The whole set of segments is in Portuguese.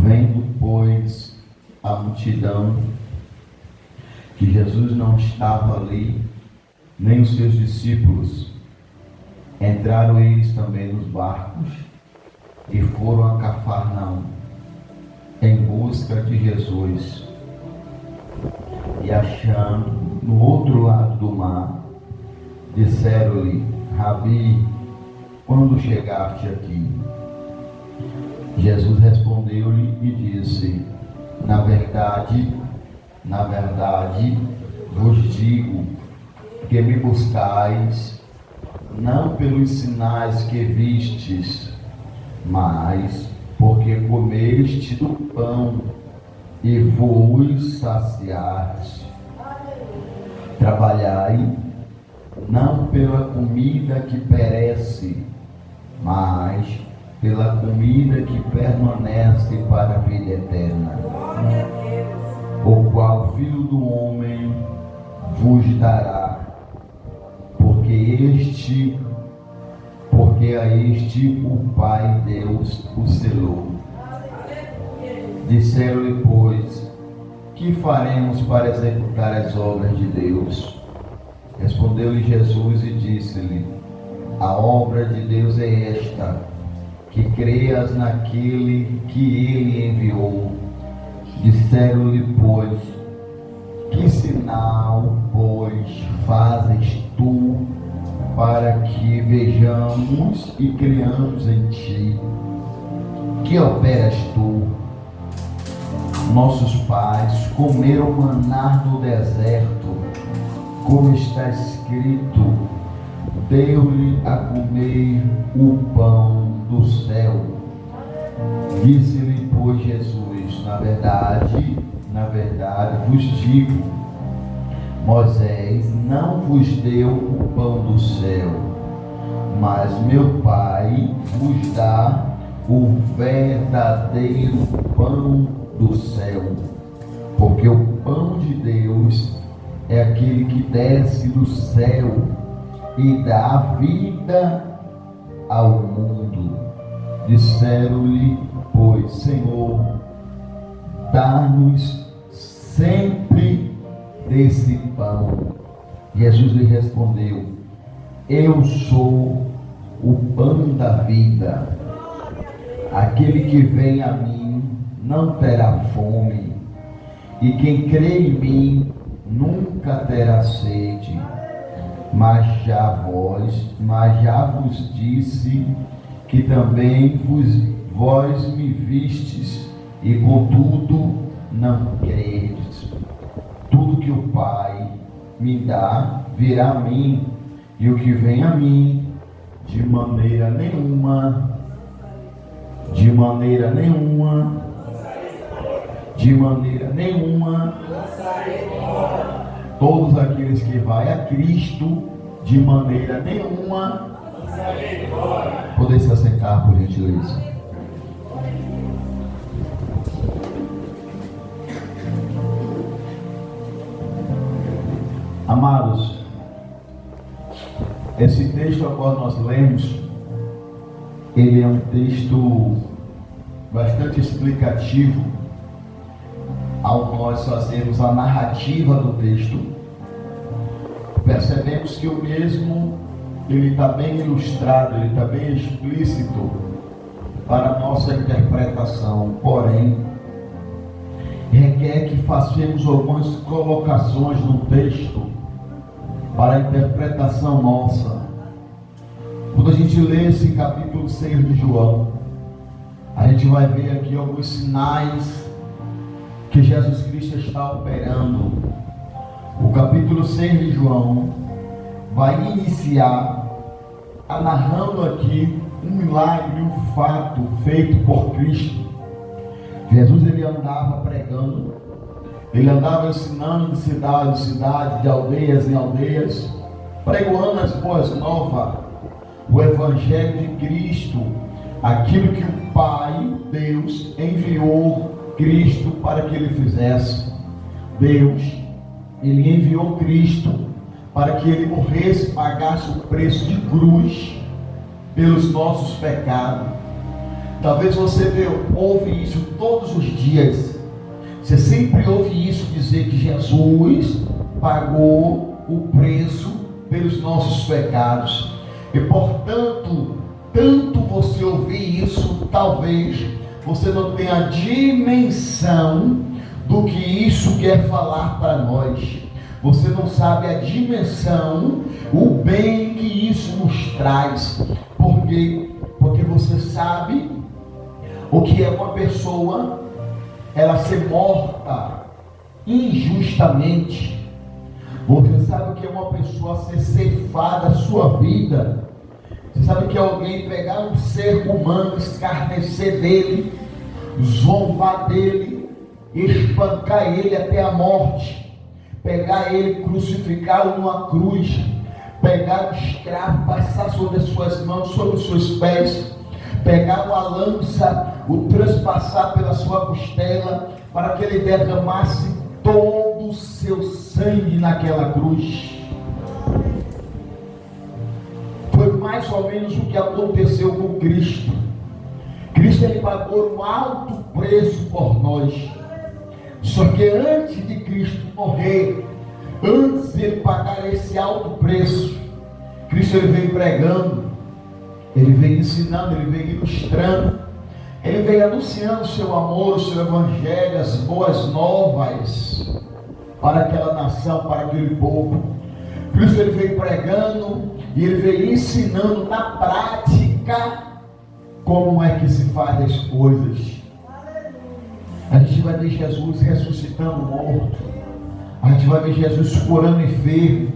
Vendo, pois, a multidão, que Jesus não estava ali, nem os seus discípulos, entraram eles também nos barcos e foram a Cafarnaum em busca de Jesus. E achando no outro lado do mar, disseram-lhe: Rabi, quando chegaste aqui? Jesus respondeu-lhe e disse: Na verdade, vos digo que me buscais, não pelos sinais que vistes, mas porque comeste do pão e vos saciaste. Trabalhai não pela comida que perece, mas pela comida que permanece para a vida eterna, o qual o Filho do Homem vos dará, porque a este o Pai Deus o selou. Disseram-lhe, pois, que faremos para executar as obras de Deus? Respondeu-lhe Jesus e disse-lhe: A obra de Deus é esta, que creias naquele que ele enviou. Disseram-lhe, pois, que sinal, pois, fazes tu para que vejamos e creiamos em ti? Que operas tu? Nossos pais comeram maná no deserto, como está escrito: deu-lhe a comer o pão do céu. Disse-lhe, pois, Jesus: na verdade vos digo, Moisés não vos deu o pão do céu, mas meu Pai vos dá o verdadeiro pão do céu. Porque o pão de Deus é aquele que desce do céu e dá vida ao mundo. Disseram-lhe, pois, Senhor, dá-nos sempre desse pão. Jesus lhe respondeu: Eu sou o pão da vida. Aquele que vem a mim não terá fome, e quem crê em mim nunca terá sede. Mas já vos disse que também vós me vistes, e contudo não credes. Tudo que o Pai me dá virá a mim, e o que vem a mim, de maneira nenhuma, todos aqueles que vai a Cristo, de maneira nenhuma. Poder se assentar, por gentileza. Amados, esse texto ao qual nós lemos, ele é um texto bastante explicativo. Ao nós fazermos a narrativa do texto, percebemos que o mesmo, ele está bem ilustrado, ele está bem explícito para a nossa interpretação, porém, requer que façamos algumas colocações no texto para a interpretação nossa. Quando a gente lê esse capítulo 6 de João, a gente vai ver aqui alguns sinais que Jesus Cristo está operando. O capítulo 6 de João vai iniciar narrando aqui um milagre, um fato feito por Cristo. Jesus, ele andava pregando, ele andava ensinando de cidade em cidade, de aldeias em aldeias, pregando as boas novas, o Evangelho de Cristo, aquilo que o Pai, Deus, enviou Cristo para que ele fizesse. Deus, ele enviou Cristo para que ele morresse, pagasse o preço de cruz pelos nossos pecados. Talvez você ouve isso todos os dias. Você sempre ouve isso dizer que Jesus pagou o preço pelos nossos pecados. E portanto, tanto você ouvir isso, talvez você não tenha a dimensão do que isso quer falar para nós. Você não sabe a dimensão, o bem que isso nos traz. Por quê? Porque você sabe o que é uma pessoa ela ser morta injustamente. Você sabe o que é uma pessoa ser ceifada a sua vida. Você sabe que é alguém pegar um ser humano, escarnecer dele, zombar dele, espancar ele até a morte, pegar ele, crucificá-lo numa cruz, pegar o escravo, passar sobre as suas mãos, sobre os seus pés, pegar uma lança, o transpassar pela sua costela, para que ele derramasse todo o seu sangue naquela cruz. Foi mais ou menos o que aconteceu com Cristo. Cristo, ele pagou um alto preço por nós. Só que antes de Cristo morrer, antes de ele pagar esse alto preço, Cristo, ele veio pregando, ele veio ensinando, ele veio ilustrando, ele veio anunciando o seu amor, o seu evangelho, as boas novas para aquela nação, para aquele povo. Cristo, ele veio pregando e ele veio ensinando na prática como é que se faz as coisas. A gente vai ver Jesus ressuscitando morto, a gente vai ver Jesus curando enfermo,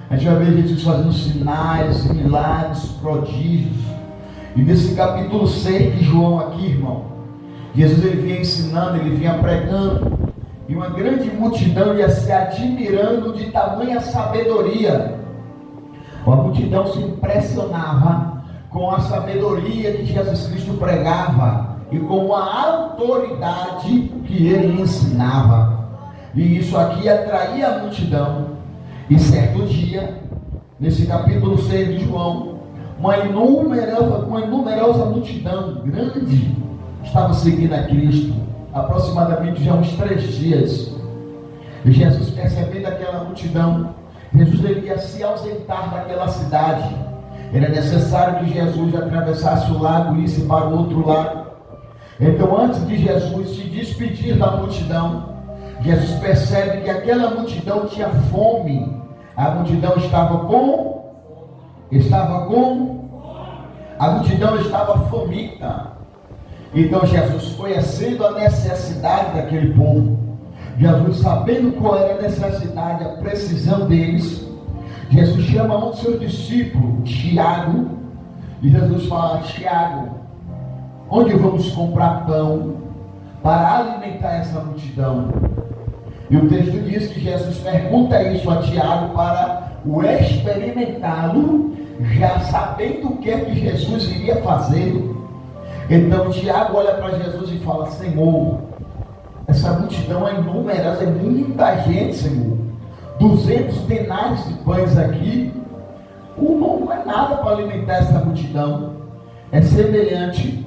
a gente vai ver Jesus fazendo sinais, milagres, prodígios. E nesse capítulo 6 de João aqui, irmão, Jesus, ele vinha ensinando, ele vinha pregando, e uma grande multidão ia se admirando de tamanha sabedoria. A multidão se impressionava com a sabedoria que Jesus Cristo pregava e com a autoridade que ele ensinava. E isso aqui atraía a multidão. E certo dia, nesse capítulo 6 de João, uma numerosa multidão grande estava seguindo a Cristo, aproximadamente já uns 3 dias. E Jesus, percebendo aquela multidão, Jesus, ele ia se ausentar daquela cidade. Era necessário que Jesus atravessasse o lago e isse para o outro lado. Então, antes de Jesus se despedir da multidão, Jesus percebe que aquela multidão tinha fome. A multidão estava a multidão estava faminta. Então Jesus, conhecendo a necessidade daquele povo, Jesus, sabendo qual era a necessidade, a precisão deles, Jesus chama um dos seus discípulos, Tiago, e Jesus fala: Tiago, onde vamos comprar pão para alimentar essa multidão? E o texto diz que Jesus pergunta isso a Tiago para o experimentá-lo, já sabendo o que é que Jesus iria fazer. Então Tiago olha para Jesus e fala: Senhor, essa multidão é inúmera, é muita gente, Senhor. 200 denários de pães aqui, não é nada para alimentar essa multidão. É semelhante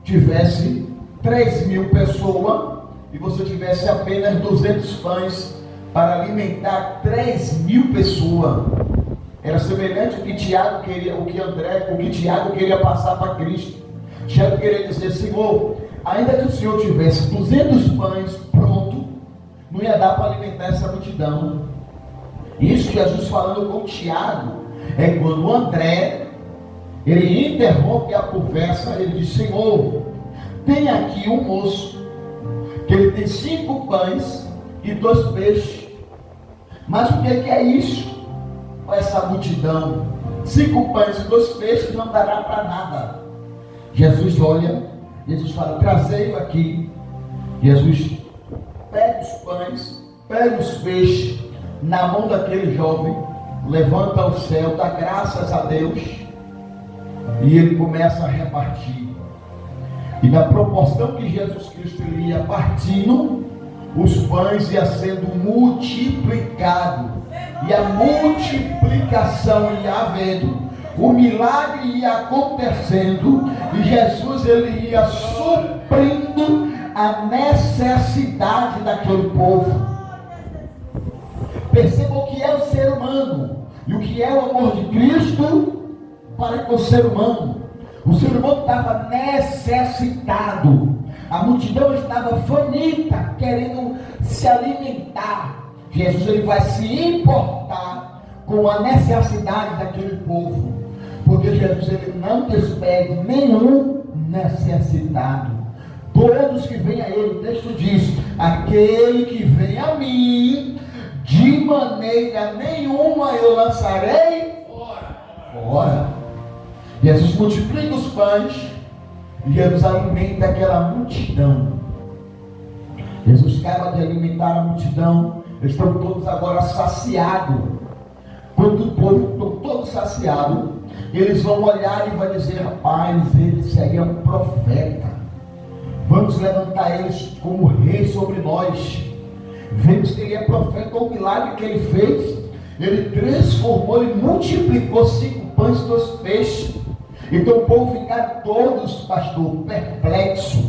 tivesse 3.000 pessoas e você tivesse apenas 200 pães para alimentar 3.000 pessoas. Era semelhante ao que Tiago queria, o que Tiago queria passar para Cristo. Tiago queria dizer: Senhor, ainda que o Senhor tivesse 200 pães pronto, não ia dar para alimentar essa multidão. Isso Jesus falando com Tiago é quando o André, ele interrompe a conversa, ele diz: Senhor, tem aqui um moço que ele tem 5 pães e 2 peixes. Mas o que é isso? Essa multidão, 5 pães e 2 peixes não dará para nada. Jesus olha, Jesus fala: trazei-o aqui. Jesus pega os pães, pega os peixes na mão daquele jovem, levanta ao céu, dá graças a Deus, e ele começa a repartir. E na proporção que Jesus Cristo ia partindo, os pães iam sendo multiplicados, e a multiplicação ia havendo, o milagre ia acontecendo e Jesus ele ia suprindo a necessidade daquele povo. Perceba o que é o ser humano e o que é o amor de Cristo para com o ser humano. O ser humano estava necessitado, a multidão estava faminta, querendo se alimentar. Jesus ele vai se importar com a necessidade daquele povo, porque Jesus ele não despede nenhum necessitado. Todos que vêm a ele, o texto diz: aquele que vem a mim, de maneira nenhuma eu lançarei fora. Jesus multiplica os pães e Jesus alimenta aquela multidão. Jesus acaba de alimentar a multidão. Eles estão todos agora saciados. Quando o povo estão todos saciados, eles vão olhar e vão dizer: rapaz, esse aí é um profeta. Vamos levantar eles como rei sobre nós. Vemos que ele é profeta. O milagre que ele fez, ele transformou, ele multiplicou 5 pães e 2 peixes. Então o povo ficaram todos, pastor, perplexos,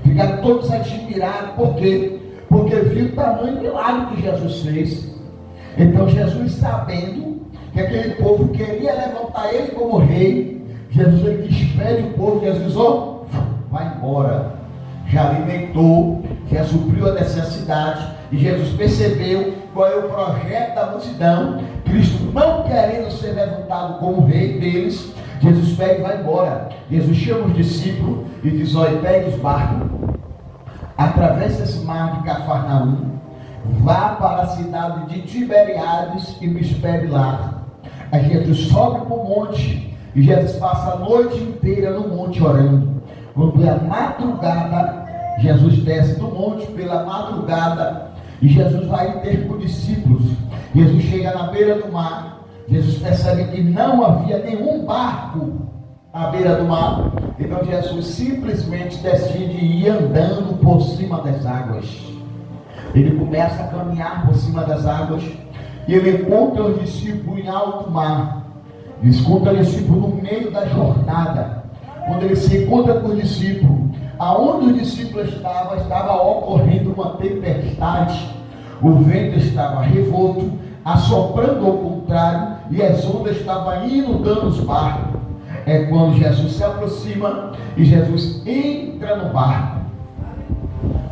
ficaram todos admirados. Por quê? Porque viu o tamanho do milagre que Jesus fez. Então Jesus, sabendo que aquele povo queria levantar ele como rei, Jesus ele despede o povo. Jesus, vai embora. Já alimentou, já supriu a necessidade. E Jesus percebeu qual é o projeto da multidão. Cristo não querendo ser levantado como rei deles, Jesus pega e vai embora. Jesus chama os discípulos e diz: olha, pegue os barcos, atravesse esse mar de Cafarnaum, vá para a cidade de Tiberiades e me espere lá. Aí Jesus sobe para o monte e Jesus passa a noite inteira no monte orando. Quando é a madrugada, Jesus desce do monte pela madrugada e Jesus vai ter com os discípulos. Jesus chega na beira do mar. Jesus percebe que não havia nenhum barco à beira do mar. Então Jesus simplesmente decide ir andando por cima das águas. Ele começa a caminhar por cima das águas e ele encontra os discípulos em alto mar. Ele encontra os discípulos no meio da jornada. Quando ele se encontra com os discípulos, aonde o discípulo estava ocorrendo uma tempestade. O vento estava revolto, assoprando ao contrário, e as ondas estavam inundando os barcos. É quando Jesus se aproxima e Jesus entra no barco.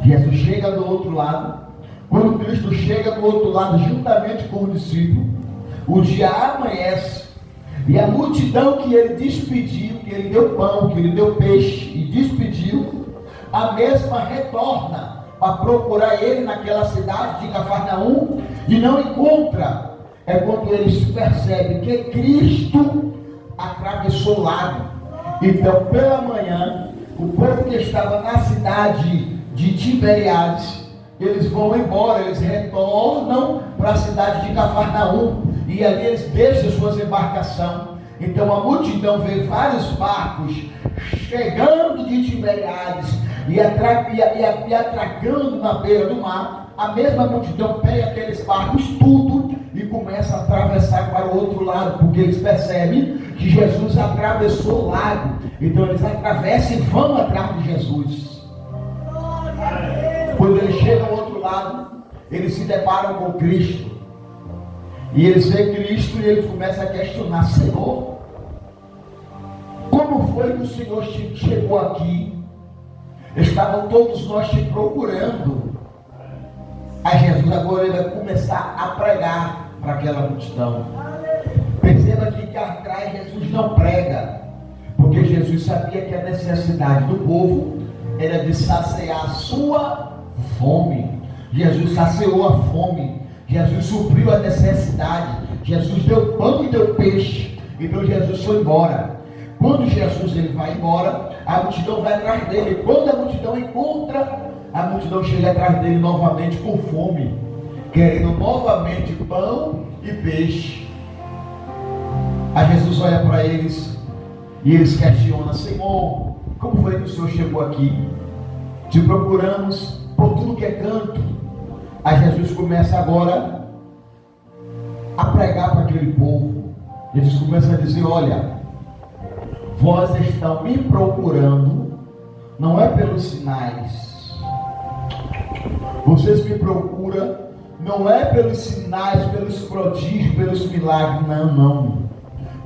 Jesus chega do outro lado. Quando Cristo chega do outro lado, juntamente com o discípulo, o dia amanhece. E a multidão que ele despediu, que ele deu pão, que ele deu peixe e despediu, a mesma retorna para procurar ele naquela cidade de Cafarnaum e não encontra. É quando eles percebem que Cristo atravessou o lago. Então, pela manhã, o povo que estava na cidade de Tiberiades, eles vão embora, eles retornam para a cidade de Cafarnaum e ali eles deixam suas embarcações. Então a multidão vê vários barcos chegando de Tiberiades e atracando na beira do mar. A mesma multidão pega aqueles barcos tudo e começa a atravessar para o outro lado, porque eles percebem que Jesus atravessou o lago. Então eles atravessam e vão atrás de Jesus. Quando eles chegam ao outro lado, eles se deparam com Cristo. E eles veem Cristo e eles começam a questionar: Senhor, como foi que o Senhor chegou aqui? Estavam todos nós te procurando. Aí Jesus agora ele vai começar a pregar para aquela multidão. Perceba que atrás Jesus não prega, porque Jesus sabia que a necessidade do povo era de saciar a sua fome. Jesus saciou a fome. Jesus supriu a necessidade. Jesus deu pão e deu peixe. Então Jesus foi embora. Quando Jesus ele vai embora, a multidão vai atrás dele. Quando a multidão encontra, a multidão chega atrás dele novamente com fome, querendo novamente pão e peixe. Aí Jesus olha para eles e eles questionam: Senhor, como foi que o Senhor chegou aqui? Te procuramos por tudo que é canto. Aí Jesus começa agora a pregar para aquele povo. Jesus começa a dizer: olha, vós estão me procurando, não é pelos sinais. Vocês me procuram, não é pelos sinais, pelos prodígios, pelos milagres, não.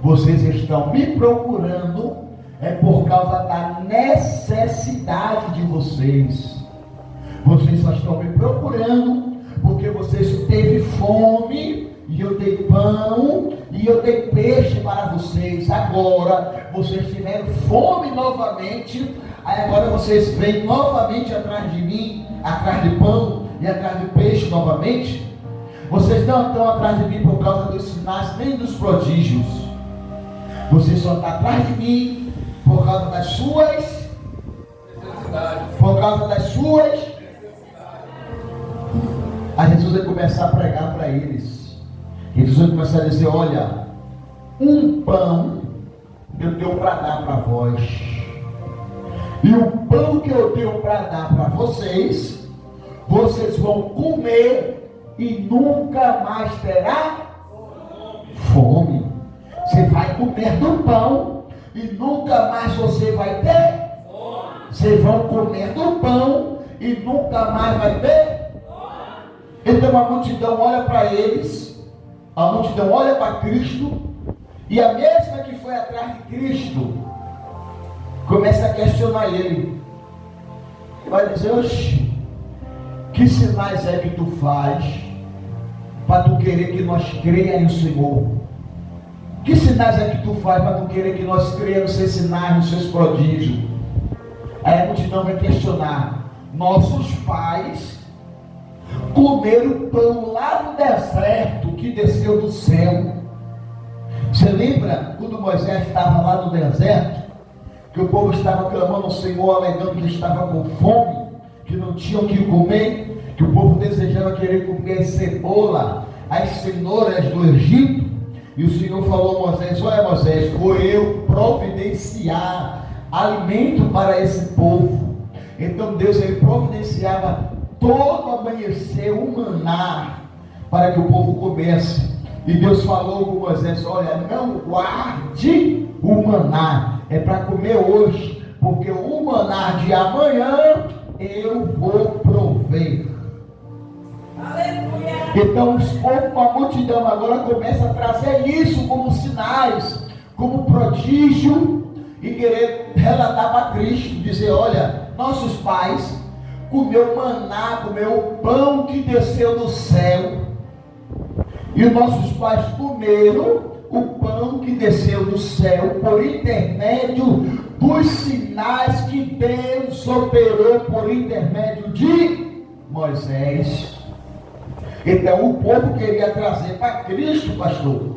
Vocês estão me procurando, é por causa da necessidade de vocês. Vocês só estão me procurando porque vocês teve fome, e eu dei pão, e eu dei peixe para vocês. Agora vocês tiveram fome novamente, aí agora vocês vêm novamente atrás de mim, atrás de pão e atrás de peixe novamente. Vocês não estão atrás de mim por causa dos sinais nem dos prodígios. Vocês só estão atrás de mim por causa das suas necessidades. Por causa das suas. Aí Jesus vai começar a pregar para eles. Jesus vai começar a dizer: olha, um pão eu tenho para dar para vós. E o pão que eu tenho para dar para vocês, vocês vão comer e nunca mais terá fome. Você vai comer do pão e nunca mais você vai ter fome. Vocês vão comer do pão e nunca mais vai ter fome. Então a multidão olha para eles, a multidão olha para Cristo, e a mesma que foi atrás de Cristo começa a questionar ele. E vai dizer: oxe, que sinais é que tu faz para tu querer que nós creia no Senhor? Que sinais é que tu faz para tu querer que nós creiamos nos seus sinais, nos seus prodígios? Aí a multidão vai questionar: nossos pais comeram pão lá no deserto que desceu do céu. Você lembra quando Moisés estava lá no deserto, que o povo estava clamando ao Senhor, alegando que estava com fome, que não tinham o que comer, que o povo desejava querer comer cebola, as cenouras do Egito? E o Senhor falou a Moisés: olha, Moisés, vou eu providenciar alimento para esse povo. Então Deus, ele providenciava todo amanhecer o maná para que o povo comesse. E Deus falou com Moisés: olha, não guarde o maná, é para comer hoje, porque o maná de amanhã eu vou prover. Aleluia. Então os povos, a multidão agora começa a trazer isso como sinais, como prodígio, e querer relatar para Cristo, dizer: olha, nossos pais comeu maná, comeu o pão que desceu do céu, e os nossos pais comeram o pão que desceu do céu por intermédio dos sinais que Deus operou por intermédio de Moisés. Então o povo queria trazer para Cristo, pastor,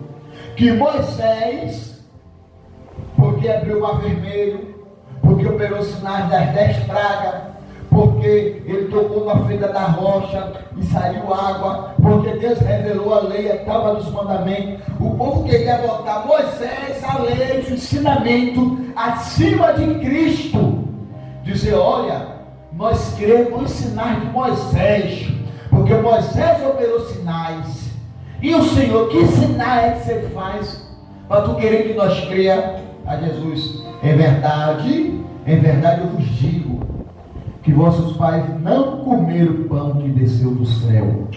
que Moisés, porque abriu o mar vermelho, porque operou sinais das 10 pragas, porque ele tocou na fenda da rocha e saiu água, porque Deus revelou a lei, a tábua dos mandamentos. O povo queria botar Moisés, a lei, o ensinamento acima de Cristo, dizer: olha, nós cremos nos sinais de Moisés, porque Moisés operou sinais. E o Senhor, que sinal é que você faz para tu querer que nós creia a Jesus? Em verdade eu vos digo que vossos pais não comeram o pão que desceu do céu.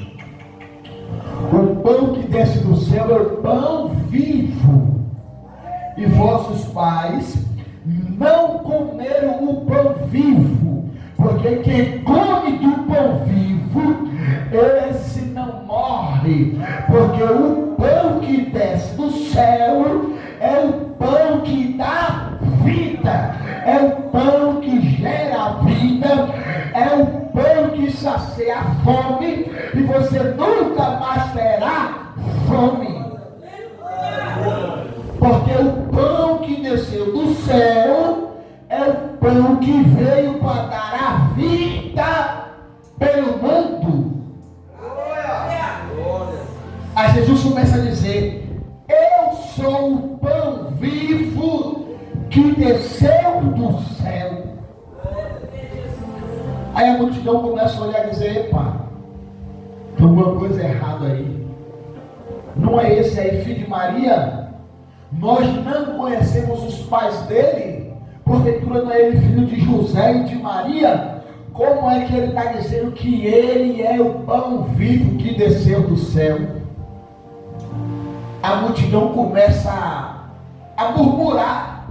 O pão que desce do céu é o pão vivo. E vossos pais não comeram o pão vivo, porque quem come do pão vivo, esse não morre. Porque o pão que desce do céu é o pão que dá vida, é o pão que gera vida, é o pão que sacia a fome, e você nunca mais terá fome. Porque o pão que desceu do céu é o pão que veio para dar a vida pelo mundo. Aí Jesus começa a dizer: eu sou o pão vivo que desceu do céu. Aí a multidão começa a olhar e dizer: epa, tem alguma coisa errada aí. Não é esse aí filho de Maria, Nós não conhecemos os pais dele, porventura não é ele filho de José e de Maria? Como é que ele está dizendo que ele é o pão vivo que desceu do céu? A multidão começa a murmurar.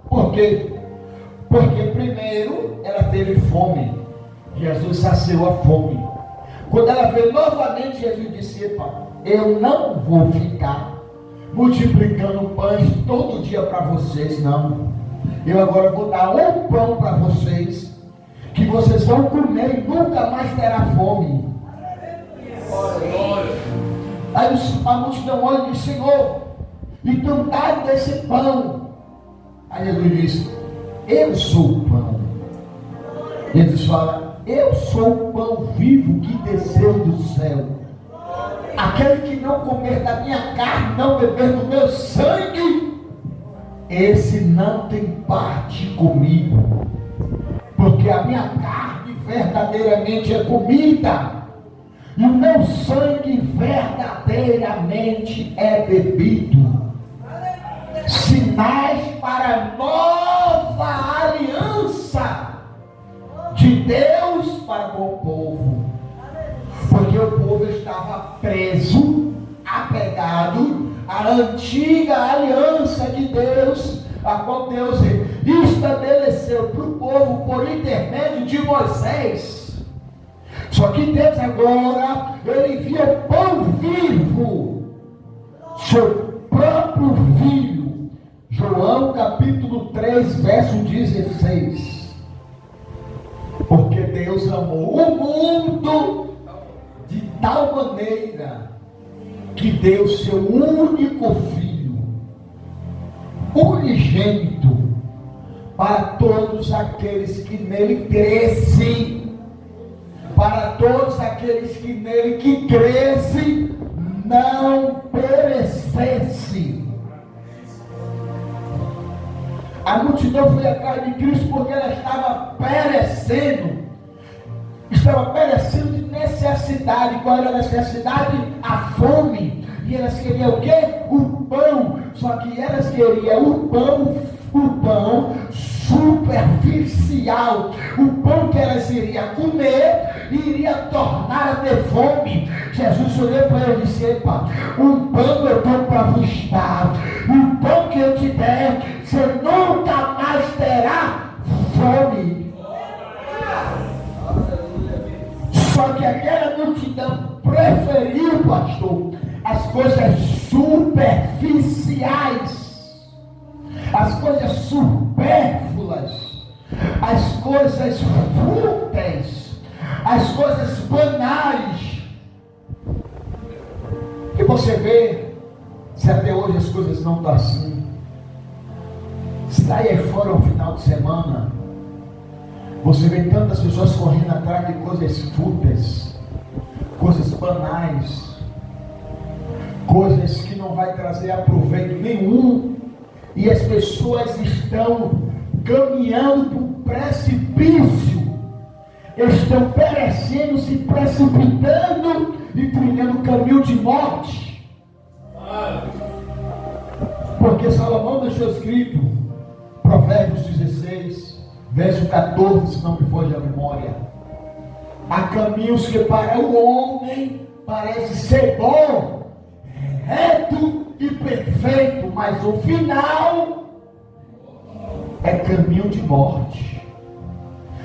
Por quê? Porque primeiro ela teve fome. Jesus saciou a fome. Quando ela veio novamente, Jesus disse: epa, eu não vou ficar multiplicando pães todo dia para vocês, não. Eu agora vou dar um pão para vocês, que vocês vão comer e nunca mais terá fome. Aí a multidão olha e diz: Senhor, então dá desse pão. Aí Jesus diz: eu sou o pão. Jesus fala: eu sou o pão vivo que desceu do céu. Aquele que não comer da minha carne, não beber do meu sangue, esse não tem parte comigo. Porque a minha carne verdadeiramente é comida, e o meu sangue verdadeiramente é bebido. Sinais para a nova aliança de Deus para com o povo. Porque o povo estava preso, apegado à antiga aliança de Deus, a qual Deus estabeleceu para o povo por intermédio de Moisés. Só que Deus agora, ele envia o pão vivo, seu próprio filho. João capítulo 3, verso 16. Porque Deus amou o mundo de tal maneira que deu seu único filho, unigênito, para todos aqueles que nele crescem, para todos aqueles que nele que crescem, não perecessem. A multidão foi atrás de Cristo porque ela estava perecendo de necessidade. Qual era a necessidade? A fome. E elas queriam o quê? O pão. Só que elas queriam o pão superficial, o pão que elas iriam comer e iria tornar a ter fome. Jesus olhou para ele e disse: epa, um pão eu estou para vos dar, um pão que eu te der, você nunca mais terá fome. Só que aquela multidão preferiu, pastor, as coisas superficiais, as coisas supérfluas, as coisas fúteis, as coisas banais. E você vê, se até hoje as coisas não estão assim, sai aí fora no final de semana, você vê tantas pessoas correndo atrás de coisas fúteis, coisas banais, coisas que não vai trazer aproveito nenhum, e as pessoas estão caminhando para o precipício, estão perecendo, se precipitando e trilhando o caminho de morte. Porque Salomão deixou escrito, Provérbios 16, verso 14, se não me foge a memória: há caminhos que para o homem parece ser bom, reto e perfeito, mas o final é caminho de morte.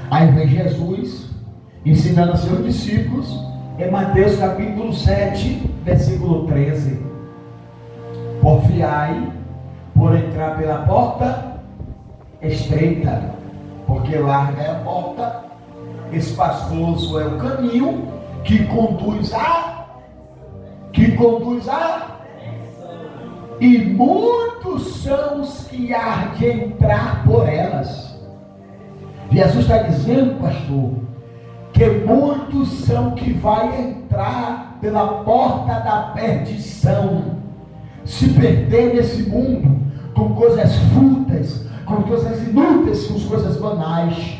Aí vem Jesus ensinando a seus discípulos em Mateus capítulo 7, versículo 13: porfiai por entrar pela porta estreita, porque larga é a porta, espaçoso é o caminho que conduz a e muitos são os que há de entrar por elas. Jesus está dizendo, pastor, que muitos são que vai entrar pela porta da perdição, se perder nesse mundo com coisas fúteis, com coisas inúteis, com coisas banais.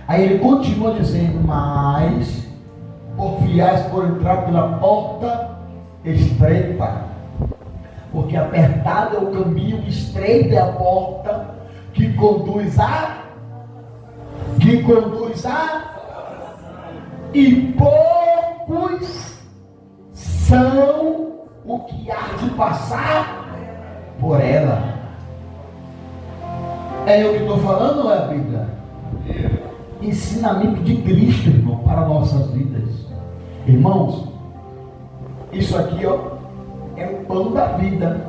Aí ele continua dizendo: mas porfiais por entrar pela porta estreita, Porque apertado é o caminho, estreita é a porta que conduz e poucos são o que há de passar por ela. É eu que estou falando ou é a Bíblia? Ensinamento de Cristo, irmão, para nossas vidas. Irmãos, isso aqui, ó, é o pão da vida.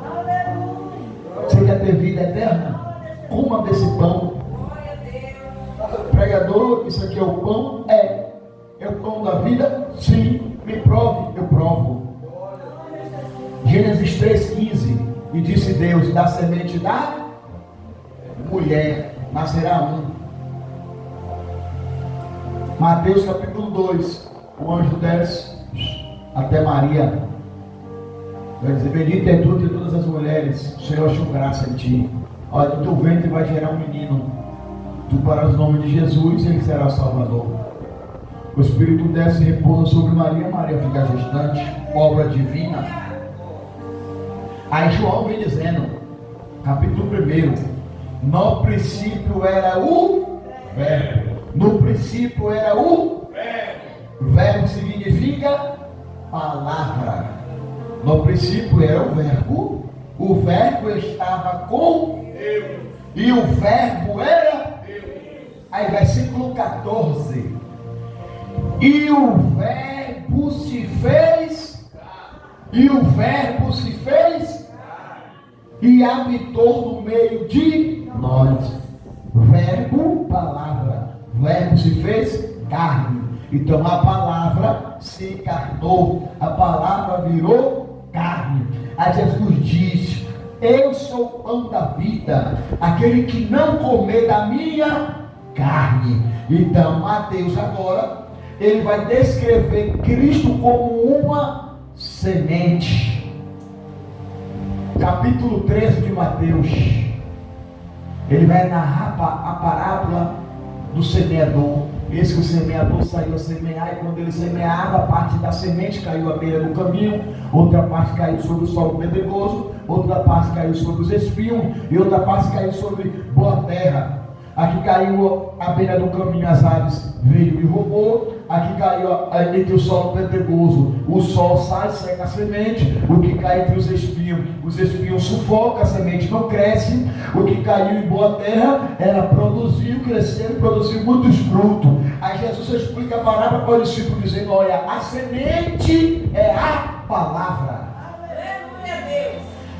Você quer ter vida eterna? Coma desse pão. Pregador, isso aqui é o pão? É o pão da vida? Sim. Me prove, eu provo. Gênesis 3,15. E disse Deus: da semente da mulher nascerá um. Mateus capítulo 2. O anjo desce até Maria. Vai dizer: bendita é tu entre todas as mulheres, o Senhor achou graça em ti. Olha, do teu ventre vai gerar um menino. Tu porás o nome de Jesus, ele será o Salvador. O Espírito desce e repousa sobre Maria. Maria fica gestante, obra divina. Aí João vem dizendo, capítulo 1: no princípio era o Verbo. No princípio era o Verbo. Verbo significa palavra. No princípio era o Verbo estava com Deus, e o Verbo era Deus. Aí versículo 14: e o Verbo se fez, e habitou no meio de nós. Verbo, palavra. Verbo se fez carne. Então a palavra se encarnou, a palavra virou carne. Aí Jesus diz: eu sou o pão da vida, aquele que não comer da minha carne. Então Mateus agora, ele vai descrever Cristo como uma semente. Capítulo 13 de Mateus, ele vai narrar a parábola do semeador. Esse que o semeador saiu a semear, e quando ele semeava, parte da semente caiu à beira do caminho, outra parte caiu sobre o solo pedregoso, outra parte caiu sobre os espinhos, e outra parte caiu sobre boa terra. Aqui caiu à beira do caminho, as aves veio e roubou. Aqui caiu entre o solo pedregoso, o sol sai, seca a semente. O que cai entre os espinhos sufocam, a semente não cresce. O que caiu em boa terra, ela produziu, cresceu e produziu muitos frutos. Aí Jesus explica a parábola para o discípulo, dizendo: olha, a semente é a palavra.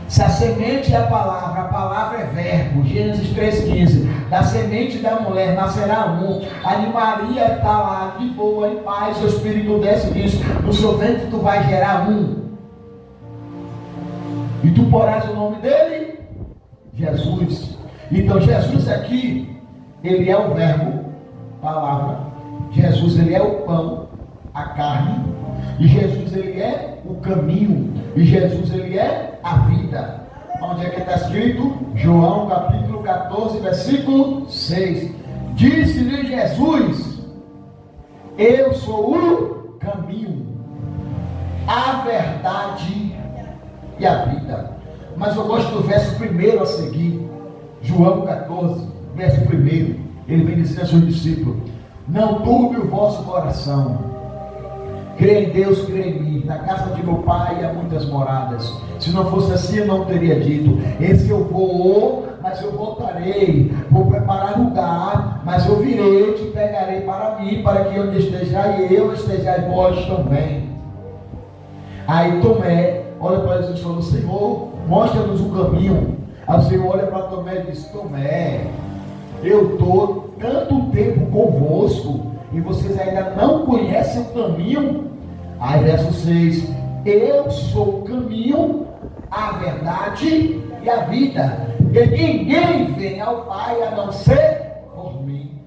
Se a semente é a palavra é verbo. Gênesis 3,15. Da semente da mulher nascerá um. Ali Maria está lá de boa, em paz. O Espírito desce e diz: no seu ventre tu vai gerar um. E tu porás o nome dele? Jesus. Então Jesus aqui, ele é o verbo, palavra. Jesus, ele é o pão, a carne. E Jesus, ele é o caminho. E Jesus, ele é a vida. Onde é que está escrito? João capítulo 14, versículo 6. Disse-lhe Jesus: eu sou o caminho, a verdade e a vida. Mas eu gosto do verso primeiro a seguir. João 14, verso primeiro. Ele vem dizer a seus discípulos: não turbe o vosso coração. Crê em Deus, crê em mim. Na casa de meu pai há muitas moradas. Se não fosse assim, eu não teria dito: esse eu vou, mas eu voltarei. Vou preparar lugar, mas eu virei e te pegarei para mim, para que onde esteja eu, estejais vós também. Aí Tomé olha para Jesus e falou: Senhor, mostra-nos o caminho. Aí o Senhor olha para Tomé e diz: Tomé, eu estou tanto tempo convosco e vocês ainda não conhecem o caminho. Aí verso 6: eu sou o caminho, a verdade e a vida, e ninguém vem ao Pai a não ser por mim.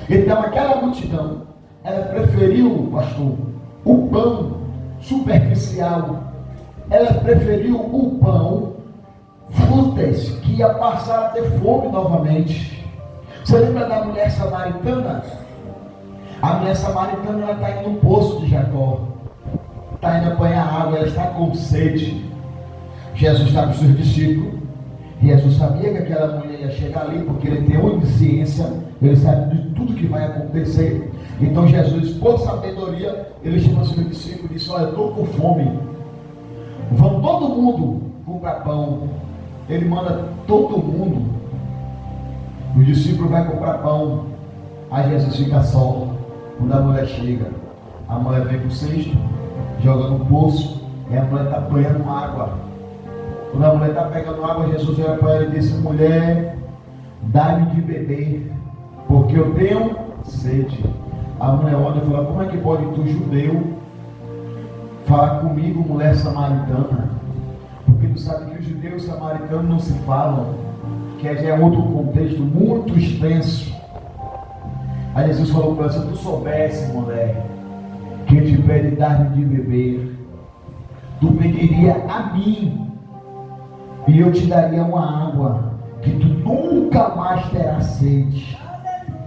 Então aquela multidão, ela preferiu, pastor, o pão superficial. Ela preferiu o pão fúteis, que ia passar a ter fome novamente. Você lembra da mulher samaritana? A mulher samaritana, ela está indo no poço de Jacó, está indo apanhar água, ela está com sede. Jesus está com os seus discípulos. Jesus sabia que aquela mulher ia chegar ali, porque ele tem onisciência, ele sabe de tudo que vai acontecer. Então Jesus, por sabedoria, ele chama os seus discípulos e disse: olha, eu estou com fome, vão todo mundo comprar pão. Ele manda todo mundo, os discípulos vão comprar pão. Aí Jesus fica só. Quando a mulher chega, a mulher vem com o cesto, joga no poço, e a mulher está apanhando água. Quando a mulher está pegando água, Jesus olha para ela e disse: mulher, dá-me de beber, porque eu tenho sede. A mulher olha e fala: como é que pode tu, judeu, falar comigo, mulher samaritana? Porque tu sabe que os judeus e os samaritanos não se falam, que já é outro contexto muito extenso. Aí Jesus falou para ela: se tu soubesse, mulher, que te pede dar-me de beber, tu pediria a mim, e eu te daria uma água que tu nunca mais terás sede.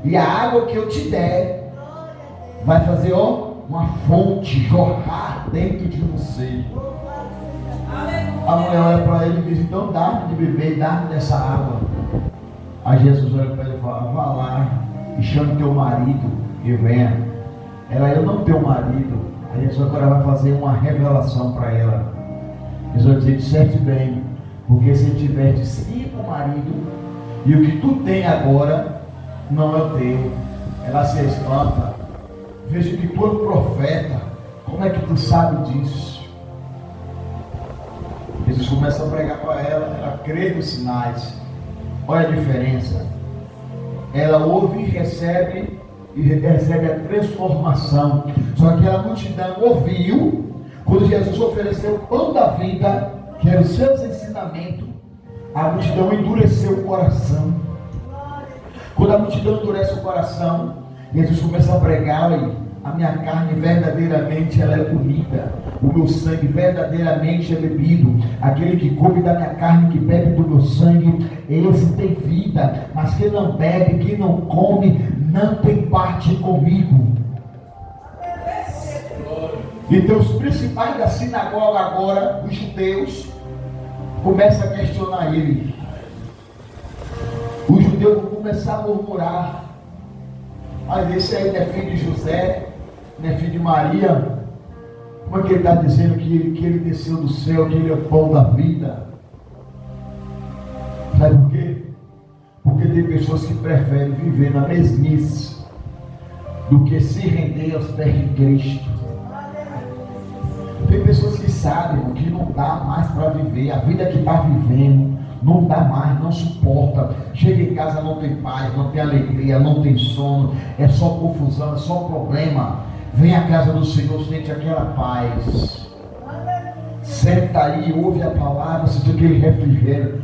E a água que eu te der vai fazer uma fonte jorrar dentro de você. A mulher olha para ele e diz: então dá-me de beber, dá-me dessa água. Aí Jesus olha para ele e fala: vá lá e chame teu marido e venha. Ela: eu não tenho marido. Aí Jesus agora vai fazer uma revelação para ela. Jesus vai dizer: disseste bem, porque se tiveste 5 maridos, e o que tu tem agora não é o teu. Ela se espanta. Veja que tu é um profeta. Como é que tu sabe disso? Jesus começa a pregar para ela. Ela crê nos sinais. Olha a diferença. Ela ouve e recebe a transformação. Só que a multidão ouviu quando Jesus ofereceu o pão da vida, que eram os seus ensinamentos. A multidão endureceu o coração. Quando a multidão endurece o coração, Jesus começa a pregar: a minha carne verdadeiramente ela é comida, o meu sangue verdadeiramente é bebido. Aquele que come da minha carne, que bebe do meu sangue, esse tem vida. Mas quem não bebe, quem não come, não tem parte comigo. Então os principais da sinagoga agora, os judeus, começam a questionar ele. Os judeus vão começar a murmurar: mas esse aí não é filho de José, não é filho de Maria? Como é que ele está dizendo que ele desceu do céu, que ele é o pão da vida? Sabe por quê? Porque tem pessoas que preferem viver na mesmice do que se render aos pés de Cristo. Tem pessoas que sabem que não dá mais para viver, a vida que está vivendo não dá mais, não suporta. Chega em casa, não tem paz, não tem alegria, não tem sono, é só confusão, é só problema. Vem à casa do Senhor, sente aquela paz. Senta aí, ouve a palavra, sente aquele refrigério,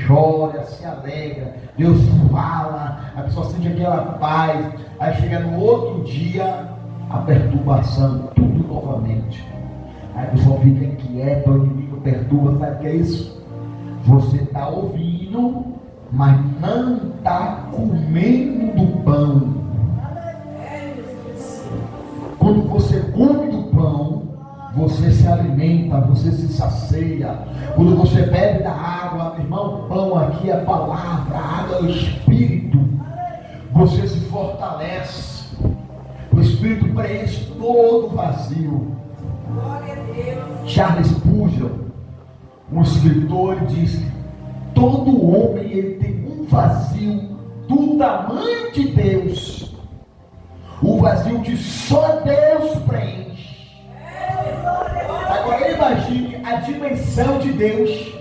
chora, se alegra, Deus fala, a pessoa sente aquela paz. Aí chega no outro dia, a perturbação, tudo novamente. Aí a pessoa fica inquieta, o inimigo perturba. Sabe o que é isso? Você está ouvindo, mas não está comendo do pão. Quando você come do pão, você se alimenta, você se sacia. Quando você bebe da água, irmão, pão aqui é a palavra, a água é o Espírito. Você se fortalece. O Espírito preenche todo o vazio. Glória a Deus. Charles Spurgeon, um escritor, ele diz que todo homem ele tem um vazio do tamanho de Deus, o vazio que só Deus preenche. Agora imagine a dimensão de Deus.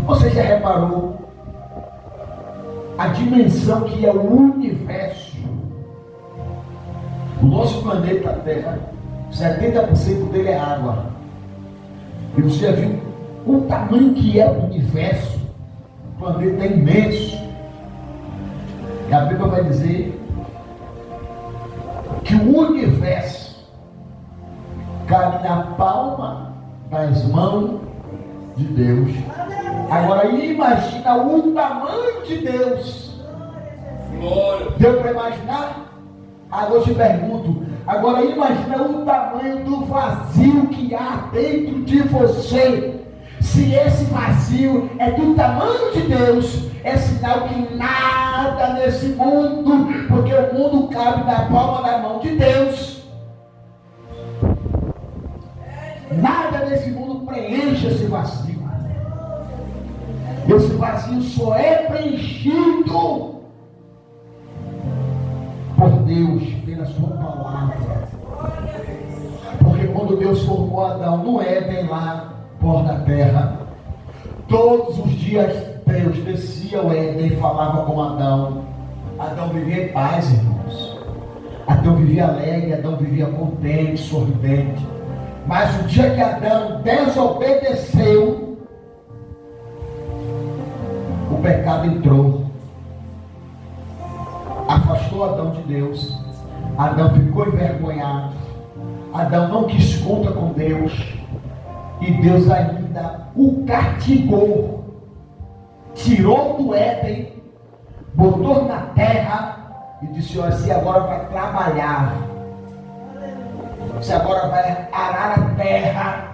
Você já reparou a dimensão que é o universo? O nosso planeta Terra, 70% dele é água. E você já viu o tamanho que é o universo? O planeta é imenso. E a Bíblia vai dizer que o universo cabe na palma das mãos de Deus. Agora imagina o tamanho de Deus. Deu para imaginar? Agora eu te pergunto, Agora imagina o tamanho do vazio que há dentro de você. Se esse vazio é do tamanho de Deus, é sinal que nada nesse mundo, porque o mundo cabe na palma da mão de Deus. Nada nesse mundo preenche esse vazio. Esse vazio só é preenchido por Deus, pela sua palavra. Porque quando Deus formou Adão no Éden, lá por da terra, todos os dias Deus descia ao Éden e falava com Adão. Adão vivia em paz, irmãos. Adão vivia alegre, Adão vivia contente, sorridente. Mas o dia que Adão desobedeceu, o pecado entrou, afastou Adão de Deus. Adão ficou envergonhado. Adão não quis conta com Deus. E Deus ainda o castigou, tirou do Éden, botou na terra e disse: olha, você agora vai trabalhar, você agora vai arar a terra,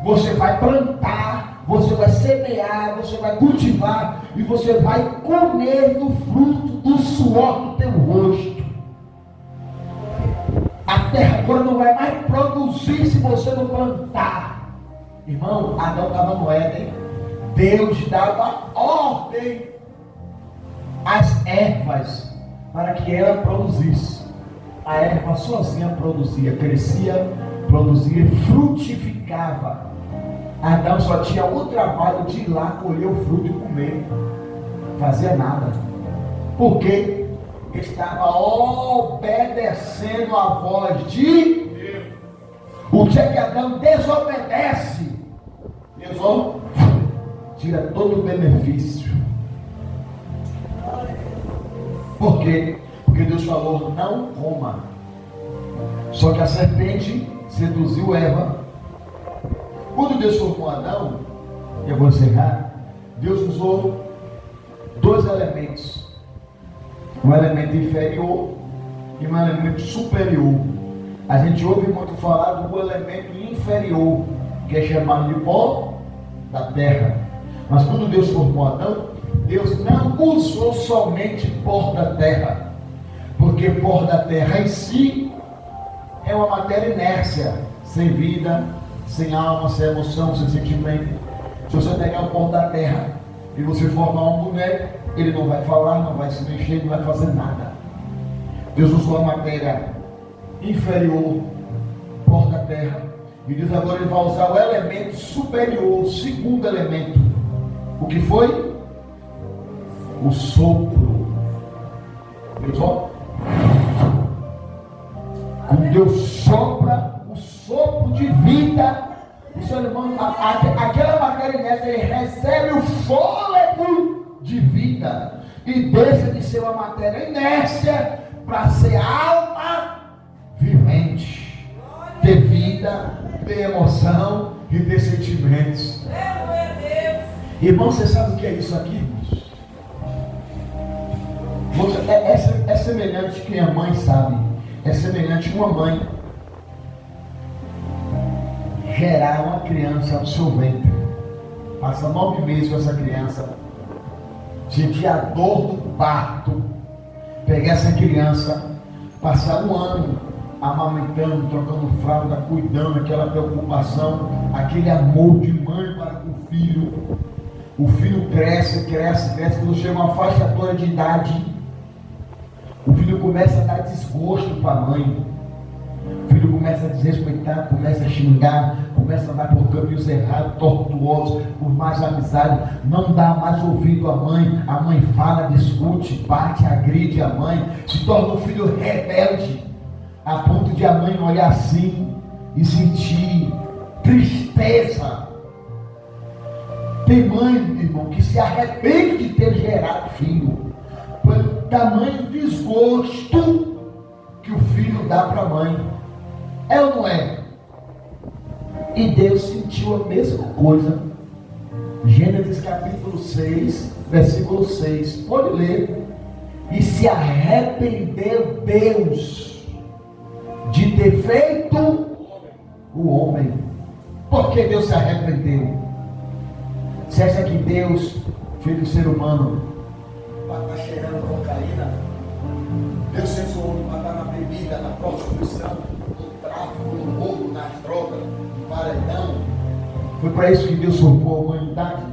você vai plantar, você vai semear, você vai cultivar e você vai comer do fruto do suor do teu rosto. A terra agora não vai mais produzir se você não plantar. Irmão, Adão estava no Éden, Deus dava ordem às ervas para que ela produzisse. A erva sozinha produzia, crescia, produzia e frutificava. Adão só tinha o trabalho de ir lá colher o fruto e comer, fazia nada. Por quê? Estava obedecendo a voz de Deus. O dia que Adão desobedece, Deus tira todo o benefício. Por quê? Porque Deus falou: não coma. Só que a serpente seduziu Eva. Quando Deus formou Adão, eu vou encerrar, Deus usou dois elementos: um elemento inferior e um elemento superior. A gente ouve muito falar do elemento inferior, que é chamado de pó da terra. Mas quando Deus formou Adão, Deus não usou somente pó da terra, porque pó da terra em si é uma matéria inércia, sem vida, sem alma, sem emoção, sem sentimento. Se você pegar o pó da terra e você formar um boneco, ele não vai falar, não vai se mexer, não vai fazer nada. Deus usou a matéria inferior, pó da terra, e Deus agora ele vai usar o elemento superior, o segundo elemento. O que foi? O sopro. Deus, ó, quando Deus sopra o sopro de vida, o ser humano, aquela matéria inércia, ele recebe o fôlego de vida e deixa de ser uma matéria inércia para ser alma vivente, ter vida, ter emoção e ter sentimentos. Irmão, você sabe o que é isso aqui, irmãos? É semelhante que a mãe sabe. É semelhante uma mãe gerar uma criança no seu ventre, passa 9 meses com essa criança, sentir a dor do parto, pegar essa criança, passar 1 ano amamentando, trocando fralda, cuidando, aquela preocupação, aquele amor de mãe para com o filho. O filho cresce, quando chega uma faixa etária de idade, o filho começa a dar desgosto para a mãe. O filho começa a desrespeitar, começa a xingar, começa a andar por caminhos errados, tortuosos, por mais amizade, não dá mais ouvido à mãe. A mãe fala, discute, bate, agride a mãe, se torna um filho rebelde, a ponto de a mãe olhar assim e sentir tristeza. Tem mãe, irmão, que se arrepende de ter gerado filho, pelo tamanho desgosto que o filho dá para a mãe. É ou não é? E Deus sentiu a mesma coisa. Gênesis capítulo 6, versículo 6. Pode ler. E se arrependeu Deus de ter feito o homem. Porque Deus se arrependeu. Você acha que Deus fez o ser humano para estar cheirando cocaína? Deus fez o homem para estar na bebida, na prostituição, no tráfico, no roubo, nas drogas, no paredão. Foi para isso que Deus formou a humanidade.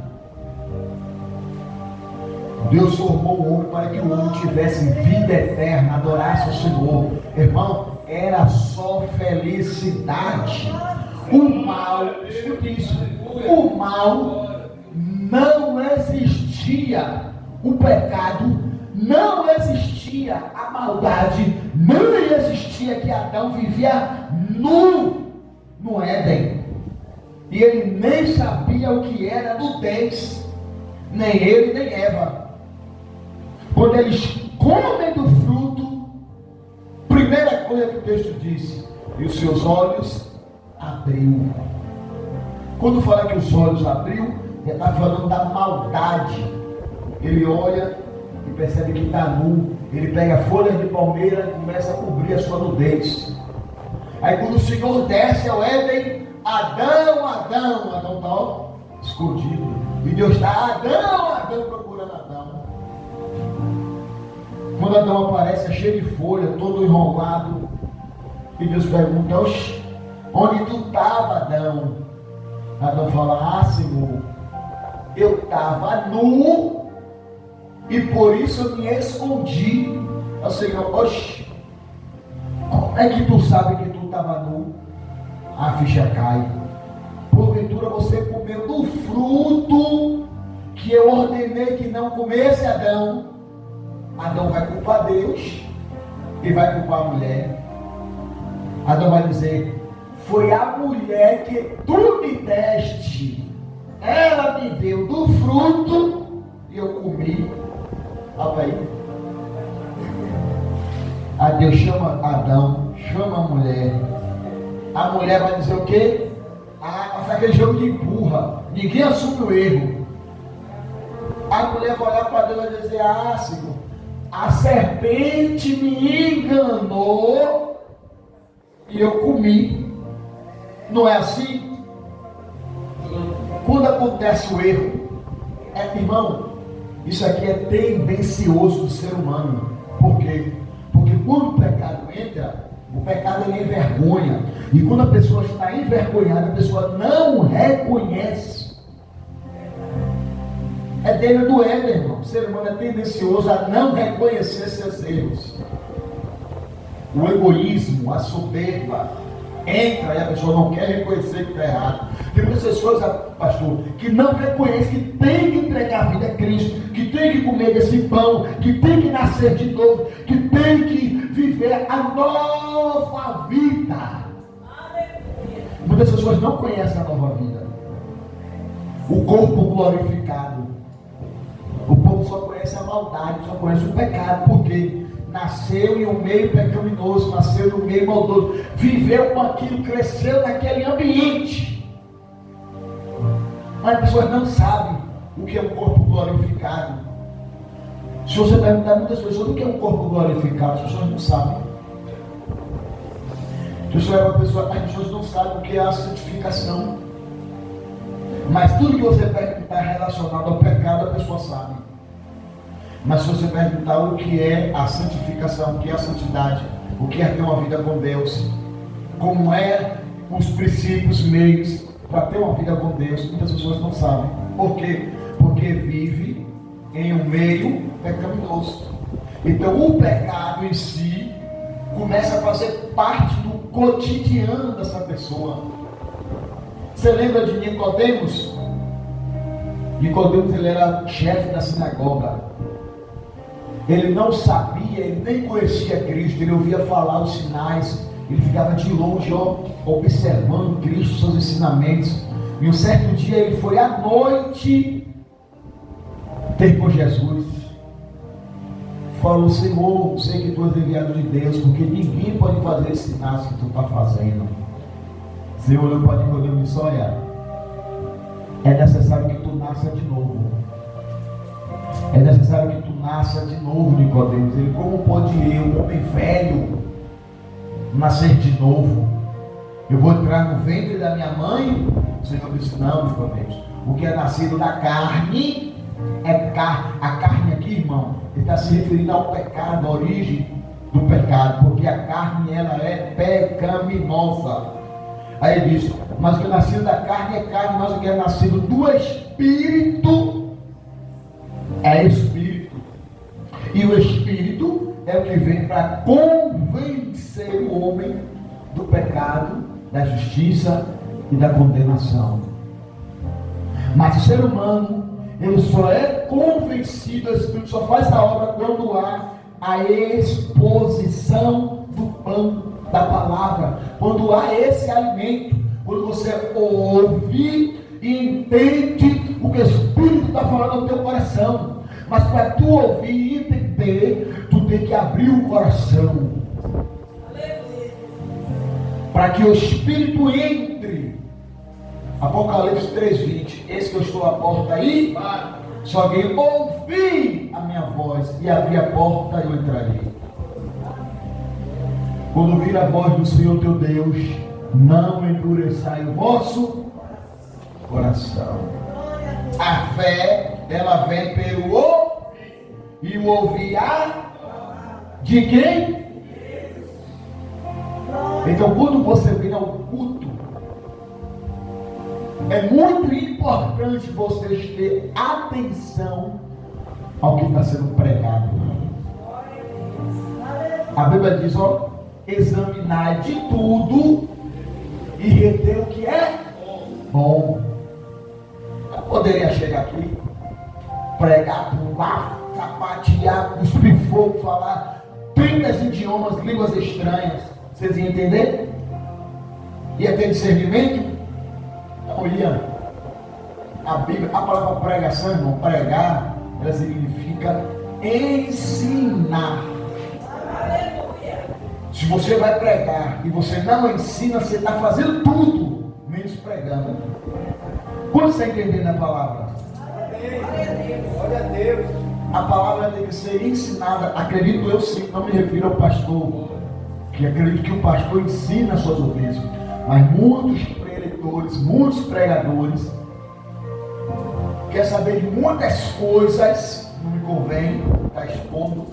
Deus formou o homem para que o homem tivesse vida eterna, adorasse o Senhor. Irmão, era só felicidade. O mal, escute isso, o mal não existia, o pecado não existia, a maldade não existia, que Adão vivia nu no Éden. E ele nem sabia o que era nudez, nem ele nem Eva. Quando eles comem do fruto, primeira coisa que o texto diz: e os seus olhos abriu. Quando fala que os olhos abriu, ele está falando da maldade. Ele olha e percebe que está nu. Ele pega folhas de palmeira e começa a cobrir a sua nudez. Aí quando o Senhor desce ao Éden, Adão, Adão, Adão está ó, escondido. E Deus está, Adão, Adão, procurando Adão. Quando Adão aparece, é cheio de folha, todo enrolado. E Deus pergunta: oxe, onde tu estava, Adão? Adão fala: ah, Senhor, eu estava nu e por isso eu me escondi. O Senhor: oxe, como é que tu sabe que tu estava nu? A ficha cai. Porventura você comeu do fruto que eu ordenei que não comesse, Adão? Adão vai culpar Deus e vai culpar a mulher. Adão vai dizer: foi a mulher que tu me deste, ela me deu do fruto e eu comi. Olha aí. Aí Deus chama Adão, chama a mulher. A mulher vai dizer o quê? Faz aquele jogo de empurra. Ninguém assume o erro. A mulher vai olhar para Deus e vai dizer: ah, Senhor, a serpente me enganou e eu comi. Não é assim? Quando acontece o erro, irmão, isso aqui é tendencioso do ser humano. Por quê? Porque quando o pecado entra, o pecado ele envergonha. E quando a pessoa está envergonhada, a pessoa não reconhece. É dentro do Éden, irmão. O ser humano é tendencioso a não reconhecer seus erros. O egoísmo, a soberba entra e a pessoa não quer reconhecer que está errado. Tem muitas pessoas, pastor, que não reconhecem que tem que entregar a vida a Cristo, que tem que comer desse pão, que tem que nascer de novo, que tem que viver a nova vida. Muitas pessoas não conhecem a nova vida. O corpo glorificado. O povo só conhece a maldade, só conhece o pecado. Por quê? Nasceu em um meio pecaminoso, nasceu em um meio maldoso, viveu com aquilo, cresceu naquele ambiente. Mas as pessoas não sabem o que é um corpo glorificado. Se você perguntar a muitas pessoas o que é um corpo glorificado, as pessoas não sabem. Se você leva a pessoa, as pessoas não sabem o que é a santificação. Mas tudo que você perguntar relacionado ao pecado, a pessoa sabe. Mas se você perguntar o que é a santificação, o que é a santidade, o que é ter uma vida com Deus, como é os princípios, meios para ter uma vida com Deus, muitas pessoas não sabem. Por quê? Porque vive em um meio pecaminoso. Então o pecado em si começa a fazer parte do cotidiano dessa pessoa. Você lembra de Nicodemos? Nicodemos, ele era chefe da sinagoga. Ele não sabia, ele nem conhecia Cristo, ele ouvia falar os sinais, ele ficava de longe observando Cristo, seus ensinamentos. E um certo dia ele foi à noite ter com Jesus. Falou: Senhor, sei que tu és enviado de Deus, porque ninguém pode fazer esses sinais que tu está fazendo. O Senhor olhou para Nicodemos e disse: olha, é necessário que tu nasça de novo. É necessário que tu nasça de novo, Nicodemos. Ele: como pode eu, um homem velho, nascer de novo. Eu vou entrar no ventre da minha mãe. O Senhor disse, não, Nicodemos. O que é nascido da carne é carne. A carne aqui, irmão, ele está se referindo ao pecado, à origem do pecado, porque a carne, ela é pecaminosa. Aí ele diz, mas o que é nascido da carne é carne, mas o que é nascido do Espírito é Espírito. E o Espírito é o que vem para convencer o homem do pecado, da justiça e da condenação. Mas o ser humano, ele só é convencido, o Espírito só faz a obra quando há a exposição do pão da palavra, quando há esse alimento, quando você ouve e entende o que o Espírito está falando no teu coração. Mas para tu ouvir e entender, tu tem que abrir o coração, para que o Espírito entre. Apocalipse 3:20, esse que eu estou à porta aí, se alguém ouvir a minha voz e abrir a porta, eu entrarei. Quando ouvir a voz do Senhor teu Deus, não endureçai o vosso coração. A fé, ela vem pelo ouvir, e o ouvir de quem? Então, quando você vem ao culto, é muito importante vocês terem atenção ao que está sendo pregado. A Bíblia diz, ó, examinar de tudo e reter o que é bom. Eu poderia chegar aqui, pregar, pular, sapatear, cuspir fogo, falar 30 idiomas, línguas estranhas. Vocês iam entender? Ia ter discernimento? Não ia. A Bíblia, a palavra pregação, irmão, pregar, ela significa ensinar. Se você vai pregar e você não ensina, você está fazendo tudo, menos pregando. Quando você está entendendo a palavra? Glória a Deus. A palavra deve ser ensinada. Acredito eu sim, não me refiro ao pastor, que acredito que o pastor ensina as suas ovelhas. Mas muitos preletores, muitos pregadores quer saber de muitas coisas, não me convém estar expondo,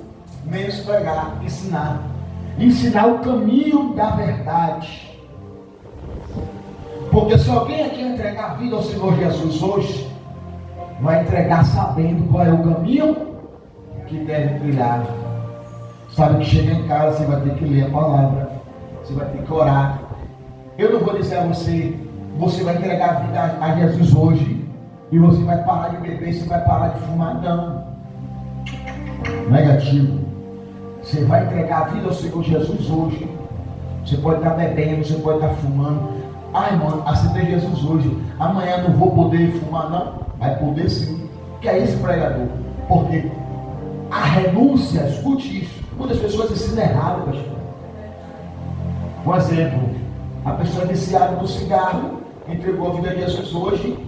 menos pregar, ensinar. Ensinar o caminho da verdade. Porque se alguém aqui entregar a vida ao Senhor Jesus hoje, vai entregar sabendo qual é o caminho que deve trilhar. Sabe que chega em casa, você vai ter que ler a palavra, você vai ter que orar. Eu não vou dizer a você, você vai entregar a vida a Jesus hoje e você vai parar de beber, você vai parar de fumar. Não. Negativo. Você vai entregar a vida ao Senhor Jesus hoje. Você pode estar bebendo, você pode estar fumando. Ai, mano, aceitei Jesus hoje. Amanhã não vou poder fumar, não. Vai poder sim. Que é esse pregador? Porque a renúncia, escute isso. Muitas pessoas ensinam errado, pastor. Um exemplo, a pessoa é viciada no cigarro, entregou a vida a Jesus hoje.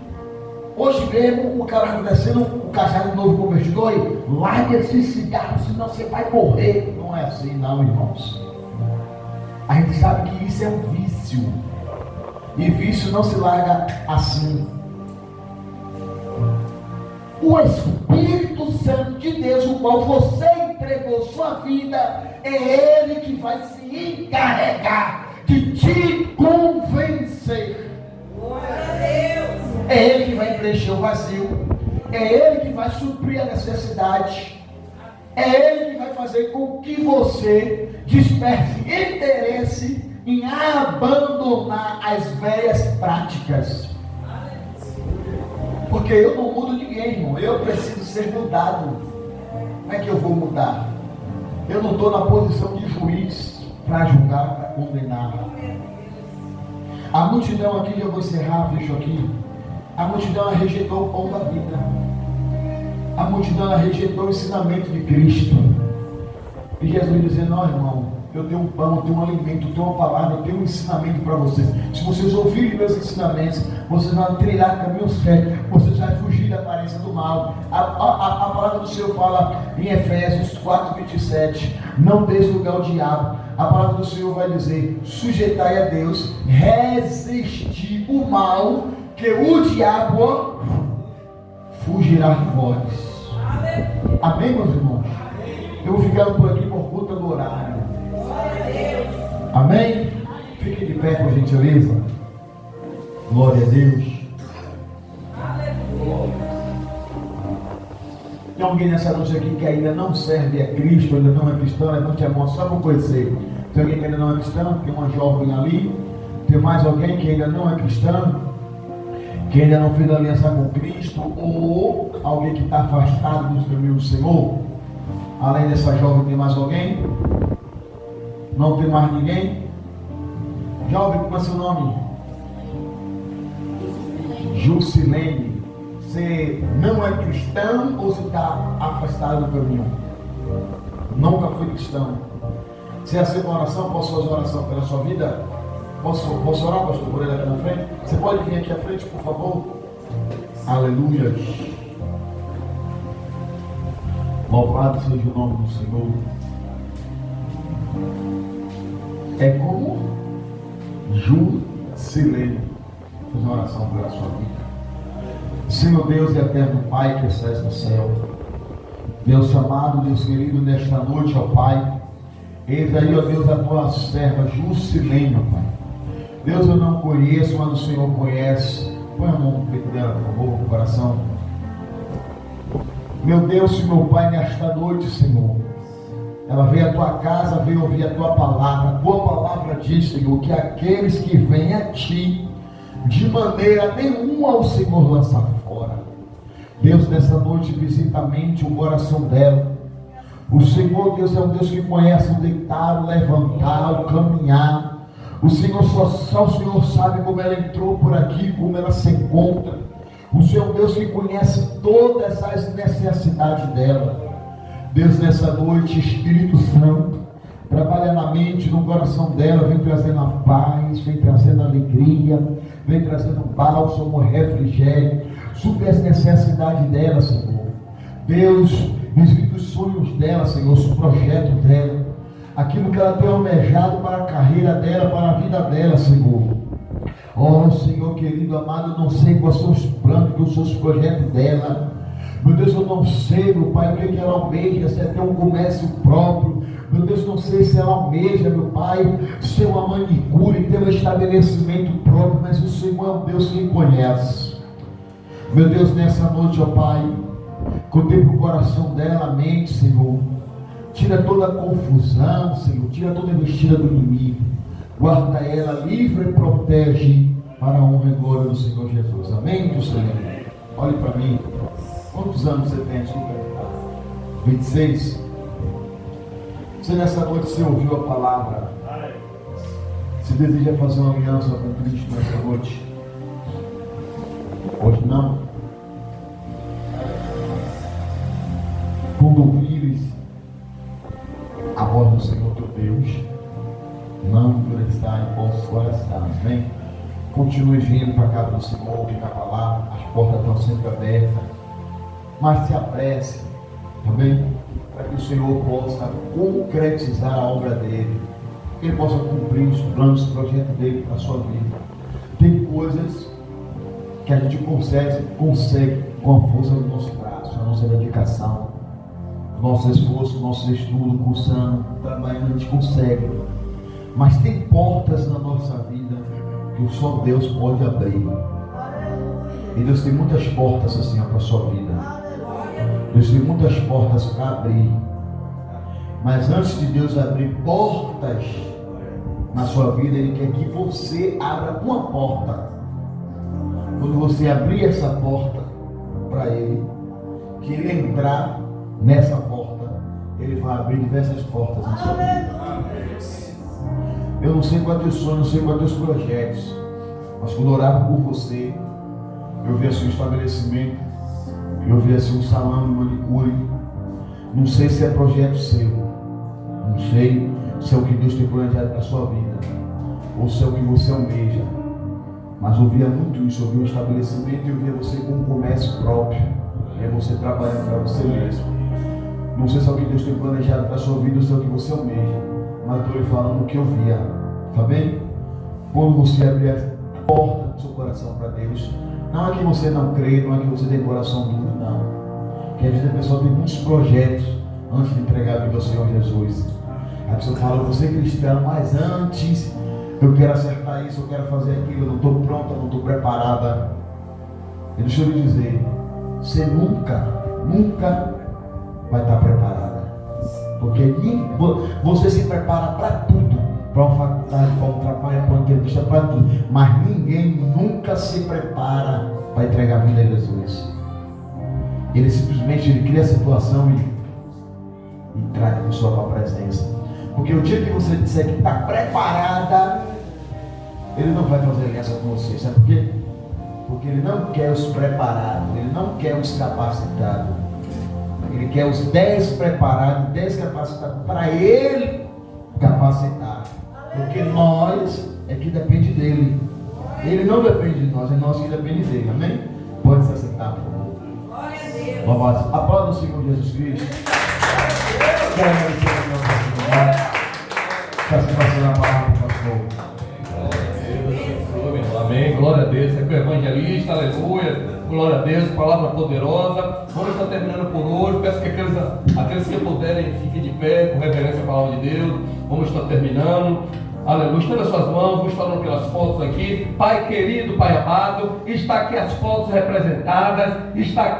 Hoje mesmo, o cara acontecendo, o casado novo convertido, aí, larga esse cigarro, senão você vai morrer. Não é assim, não, irmãos. A gente sabe que isso é um vício. E vício não se larga assim. O Espírito Santo de Deus, o qual você entregou sua vida, é Ele que vai se encarregar de te convencer. Glória a Deus. É Ele que vai preencher o vazio. É Ele que vai suprir a necessidade. É Ele que vai fazer com que você desperte interesse em abandonar as velhas práticas. Porque eu não mudo ninguém, irmão. Eu preciso ser mudado. Como é que eu vou mudar? Eu não estou na posição de juiz para julgar, para condenar. A multidão aqui, eu vou encerrar, fecho aqui. A multidão rejeitou o pão da vida. A multidão rejeitou o ensinamento de Cristo. E Jesus dizendo, não, irmão, eu tenho um pão, eu tenho um alimento, eu tenho uma palavra, eu tenho um ensinamento para vocês. Se vocês ouvirem meus ensinamentos, vocês vão trilhar caminhos certos, vocês vão fugir da aparência do mal. A palavra do Senhor fala em Efésios 4:27, não deis lugar ao diabo. A palavra do Senhor vai dizer: sujeitai a Deus, resistir o mal, que o diabo fugirá de vós. Amém, meus irmãos? Eu vou ficar por aqui por conta do horário. Amém? Fique de pé, por gentileza. Glória a Deus. Tem alguém nessa noite aqui que ainda não serve a Cristo, ainda não é cristão? Levante a mão só para conhecer. Tem alguém que ainda não é cristão? Tem uma jovem ali. Tem mais alguém que ainda não é cristão? Que ainda não fez aliança com Cristo? Ou alguém que está afastado dos caminhos do Senhor? Além dessa jovem, tem mais alguém? Não tem mais ninguém? Jovem, como é seu nome? Jusilene. Você não é cristão ou você está afastado do caminho? Nunca foi cristão. Você aceita uma oração? Posso fazer uma oração pela sua vida? Posso orar, pastor, por ele aqui na frente? Você pode vir aqui à frente, por favor? Aleluia. Louvado seja o nome do Senhor. É como Jusilene. Vou fazer uma oração pela sua vida. Senhor Deus e eterno Pai que estás no céu, Deus amado, Deus querido, nesta noite, ó Pai, eis aí, ó Deus, a tua serva Jusilene, ó Pai. Deus, eu não conheço, mas o Senhor conhece. Põe a mão no peito dela, por favor, no coração. Meu Deus e meu Pai, nesta noite, Senhor, ela veio à tua casa, veio ouvir a tua palavra. A tua palavra diz, Senhor, que aqueles que vêm a ti, de maneira nenhuma o Senhor lança fora. Deus, nessa noite, visita a mente, o coração dela. O Senhor, Deus, é um Deus que conhece o deitar, o levantar, o caminhar. O Senhor, só o Senhor sabe como ela entrou por aqui, como ela se encontra. O Senhor é um Deus que conhece todas as necessidades dela. Deus, nessa noite, Espírito Santo, trabalha na mente, no coração dela, vem trazendo a paz, vem trazendo a alegria, vem trazendo bálsamo, refrigério, supre as necessidades dela, Senhor. Deus, visita os sonhos dela, Senhor, os projetos dela, aquilo que ela tem almejado para a carreira dela, para a vida dela, Senhor. Oh, Senhor querido, amado, eu não sei quais são os planos, quais são os projetos dela. Meu Deus, eu não sei, meu Pai, o que ela almeja, se é ter um comércio próprio. Meu Deus, não sei se ela almeja, meu Pai, ser uma manicure, ter um estabelecimento próprio, mas o Senhor é um Deus que conhece. Meu Deus, nessa noite, ó Pai, contempla o coração dela, a mente, Senhor. Tira toda a confusão, Senhor, tira toda a investida do inimigo. Guarda ela, livre e protege para a honra e glória do Senhor Jesus. Amém, do Senhor? Olhe para mim. Quantos anos você tem? 26. Você nessa noite, você ouviu a palavra? Você deseja fazer uma aliança com Cristo nessa noite? Hoje não? Quando ouvires a voz do Senhor teu Deus, não endureçai em vossos corações. Vem, continue vindo para a casa do Senhor, ouvir a palavra, as portas estão sempre abertas, mas se apresse, tá bem? Para que o Senhor possa concretizar a obra dele, que ele possa cumprir os planos, os projetos dele para a sua vida. Tem coisas que a gente consegue com a força do nosso braço, a nossa dedicação, nosso esforço, nosso estudo, cursando, trabalhando, a gente consegue. Mas tem portas na nossa vida que só Deus pode abrir. E Deus tem muitas portas assim para a sua vida. Deus tem muitas portas para abrir. Mas antes de Deus abrir portas na sua vida, Ele quer que você abra uma porta. Quando você abrir essa porta para Ele, que Ele entrar nessa porta, Ele vai abrir diversas portas na sua vida. Eu não sei qual é o teu sonho, não sei qual é o teu projetos, mas quando eu orava por você, eu vi assim um estabelecimento, eu vi assim um salão de manicure. Não sei se é projeto seu, não sei se é o que Deus tem planejado para a sua vida, ou se é o que você almeja, mas eu via muito isso. Eu via um estabelecimento e eu via você com um comércio próprio, é você trabalhando para você mesmo. Não sei se é o que Deus tem planejado para a sua vida ou se é o que você almeja, mas estou lhe falando o que eu via, tá bem? Quando você abrir a porta do seu coração para Deus, não é que você não crê, não é que você tem coração duro, não. Porque às vezes a pessoa tem muitos projetos antes de entregar a vida ao Senhor Jesus. A pessoa fala, eu vou ser cristão, mas antes eu quero acertar isso, eu quero fazer aquilo, eu não estou pronta, não estou preparada. E deixa eu lhe dizer, você nunca vai estar preparada. Porque você se prepara para tudo, para uma faculdade, para um trabalho, para uma entrevista, para tudo. Mas ninguém nunca se prepara para entregar a vida a Jesus. Ele simplesmente cria a situação e traz a pessoa para a presença. Porque o dia que você disser que está preparada, Ele não vai fazer aliança com você. Sabe por quê? Porque Ele não quer os preparados, Ele não quer os capacitados. Ele quer os 10 preparados, 10 capacitados para Ele capacitar. Porque nós é que depende dEle. Ele não depende de nós, é nós que depende dEle. Amém? Pode se assentar, por favor. Glória a Deus. Vamos aplauda o Senhor Jesus Cristo. Quero agradecer ao Senhor Jesus. Está passando a palavra, pastor. Amém, glória a Deus. Aqui é o evangelista, aleluia. Glória a Deus, palavra poderosa. Vamos estar terminando por hoje. Peço que aqueles que puderem fiquem de pé com reverência à palavra de Deus. Vamos estar terminando. Aleluia. Estenda as suas mãos, vou estar pelas fotos aqui. Pai querido, Pai amado, está aqui as fotos representadas. Está aqui